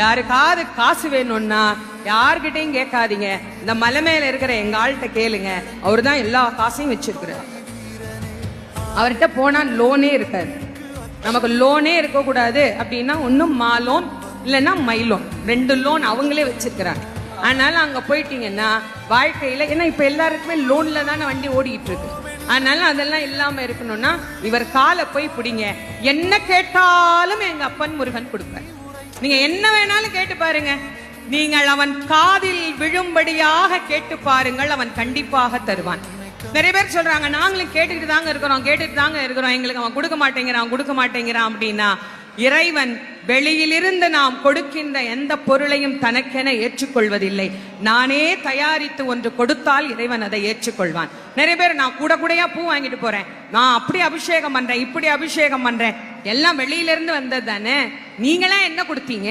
யாருக்காவது காசு வேணும்னா யார்கிட்டையும் கேட்காதீங்க, இந்த மலை மேல இருக்கிற எங்க ஆள்கிட்ட கேளுங்க. அவரு தான் எல்லா காசையும் வச்சிருக்கிறார். அவர்கிட்ட போனா லோனே இருக்காது. நமக்கு லோனே இருக்கக்கூடாது அப்படின்னா ஒன்னும் மா லோன் இல்லைன்னா மை லோன், 2 லோன் அவங்களே வச்சிருக்கிறாங்க. அதனால அங்க போயிட்டீங்கன்னா வாழ்க்கையில, ஏன்னா இப்ப எல்லாருக்குமே லோன்ல தானே வண்டி ஓடிக்கிட்டு இருக்கு. அதனால அதெல்லாம் இல்லாம இருக்கணும்னா இவர் காலை போய் பிடிங்க. என்ன கேட்டாலும் எங்க அப்பன் முருகன் கொடுப்பார். நீங்க என்ன வேணாலும் கேட்டு பாருங்க. நீங்கள் அவன் காதில் விழும்படியாக கேட்டு பாருங்கள், அவன் கண்டிப்பாக தருவான். நிறைய பேர் சொல்றாங்க, நாங்களும் கேட்டுக்கிட்டு தாங்க இருக்கிறோம், எங்களுக்கு அவன் கொடுக்க மாட்டேங்கிறான் அப்படின்னா, இறைவன் வெளியிலிருந்து நாம் கொடுக்கின்ற எந்த பொருளையும் தனக்கென ஏற்றுக்கொள்வதில்லை. நானே தயாரித்து ஒன்று கொடுத்தால் இறைவன் அதை ஏற்றுக்கொள்வான். நிறைய பேர் நான் கூடையா பூ வாங்கிட்டு போறேன், நான் அப்படி அபிஷேகம் பண்றேன், இப்படி அபிஷேகம் பண்றேன், எல்லாம் வெளியிலிருந்து வந்தது தானே, நீங்களா என்ன கொடுத்தீங்க?